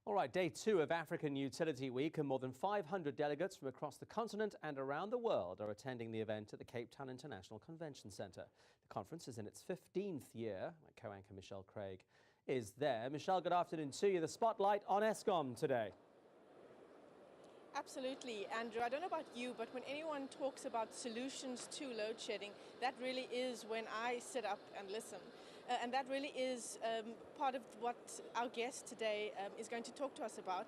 All right, day two of African Utility Week, and more than 500 delegates from across the continent and around the world are attending the event at the Cape Town International Convention Centre. The conference is in its 15th year. My co-anchor Michelle Craig is there. Michelle, good afternoon to you. The spotlight on Eskom today. Absolutely, Andrew. I don't know about you, but when anyone talks about solutions to load shedding, that really is when I sit up and listen. And that really is part of what our guest today is going to talk to us about.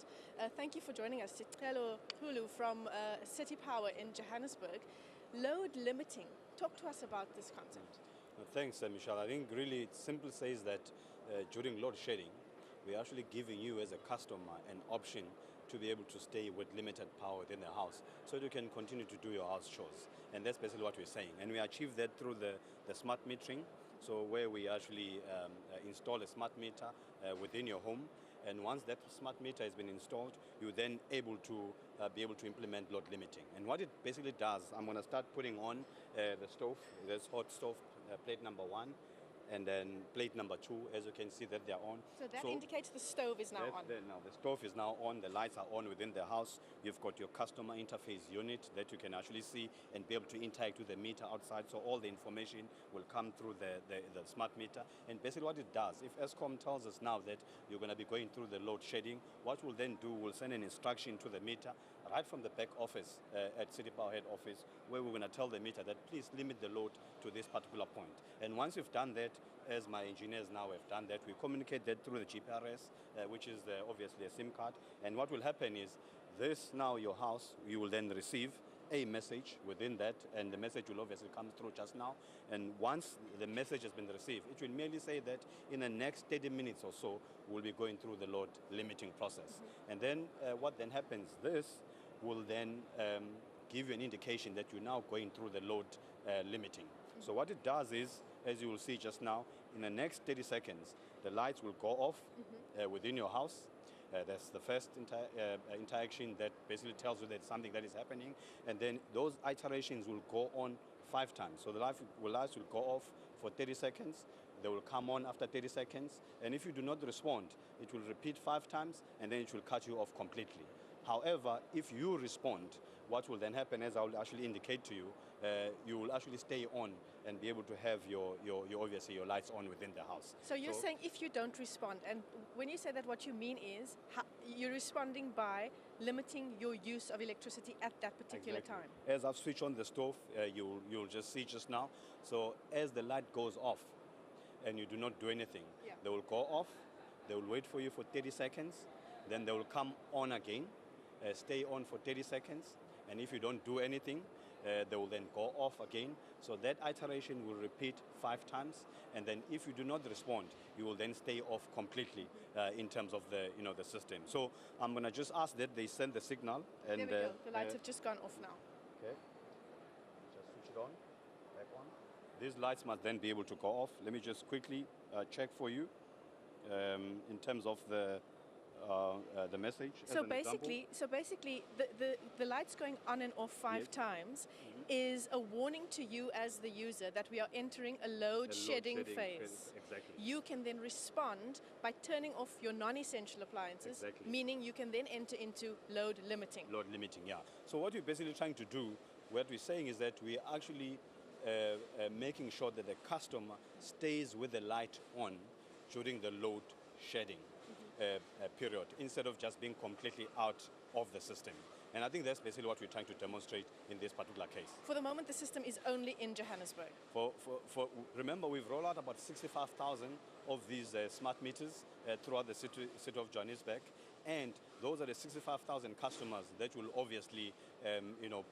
Thank you for joining us, Sicelo Xulu from City Power in Johannesburg. Load limiting. Talk to us about this concept. Thanks, Michelle. I think really it simply says that during load shedding, we're actually giving you as a customer an option to be able to stay with limited power within the house so that you can continue to do your house chores. And that's basically what we're saying. And we achieve that through the smart metering, so where we actually install a smart meter within your home. And once that smart meter has been installed, you're then able to be able to implement load limiting. And what it basically does, I'm going to start putting on the stove, this hot stove, plate number 1. And then plate number 2, as you can see that they're on. So that indicates the stove is now on. Now the stove is now on, the lights are on within the house. You've got your customer interface unit that you can actually see and be able to interact with the meter outside. So all the information will come through the smart meter. And basically what it does, if Eskom tells us now that you're going to be going through the load shedding, what we'll then do, we'll send an instruction to the meter right from the back office at City Power head office, where we're going to tell the meter that please limit the load to this particular point. And once we've done that, as my engineers now have done that, we communicate that through the GPRS, which is obviously a SIM card. And what will happen is this now, your house, you will then receive a message within that, and the message will obviously come through just now. And once the message has been received, it will merely say that in the next 30 minutes or so, we'll be going through the load limiting process. Mm-hmm. And then what then happens, this will then give you an indication that you're now going through the load limiting. Mm-hmm. So what it does is, as you will see just now, in the next 30 seconds, the lights will go off within your house. That's the first interaction that basically tells you that something that is happening. And then those iterations will go on 5 times. So the lights will go off for 30 seconds. They will come on after 30 seconds. And if you do not respond, it will repeat 5 times, and then it will cut you off completely. However, if you respond, what will then happen, as I will actually indicate to you, you will actually stay on and be able to have your obviously your lights on within the house. So you're saying if you don't respond, and when you say that, what you mean is you're responding by limiting your use of electricity at that particular time. As I've switched on the stove, you'll just see just now. So as the light goes off and you do not do anything, they will go off, they will wait for you for 30 seconds, then they will come on again. Stay on for 30 seconds, and if you don't do anything, they will then go off again. So that iteration will repeat 5 times, and then if you do not respond, you will then stay off completely in terms of the system. So I'm going to just ask that they send the signal. And there we go. The lights have just gone off now. Okay. Just switch it on. Back on. These lights must then be able to go off. Let me just quickly check for you in terms of the message. So basically, the lights going on and off 5 times is a warning to you as the user that we are entering a load shedding phase. Exactly. You can then respond by turning off your non-essential appliances, meaning you can then enter into load limiting. Load limiting, yeah. So what we're basically trying to do, what we're saying is that we're actually making sure that the customer stays with the light on during the load shedding period, instead of just being completely out of the system. And I think that's basically what we're trying to demonstrate in this particular case. For the moment, the system is only in Johannesburg. Remember, we've rolled out about 65,000 of these smart meters throughout the city of Johannesburg. And those are the 65,000 customers that will obviously,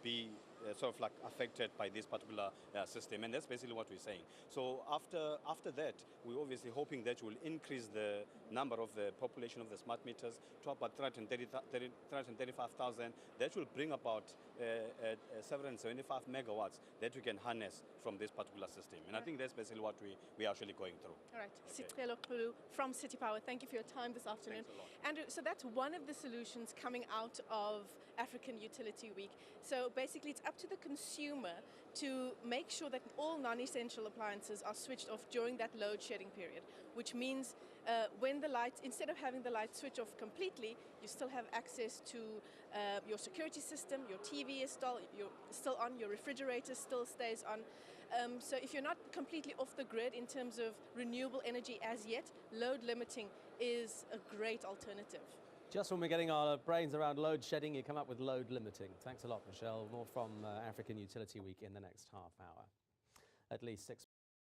be sort of like affected by this particular system. And that's basically what we're saying. So after that, we're obviously hoping that we'll increase the number of the population of the smart meters to about 335,000. That will bring about 775 megawatts that we can harness from this particular system. And I think that's basically what we're actually going through. All right. Sicelo Xulu from City Power, thank you for your time this afternoon. Thanks a lot. Andrew, so that's one of the solutions coming out of African Utility Week. So basically it's up to the consumer to make sure that all non-essential appliances are switched off during that load shedding period, which means when the light, instead of having the light switch off completely, you still have access to your security system, your TV is still on, your refrigerator still stays on. So if you're not completely off the grid in terms of renewable energy as yet, load limiting is a great alternative. Just when we're getting our brains around load shedding, you come up with load limiting. Thanks a lot, Michelle. More from African Utility Week in the next half hour. At least 6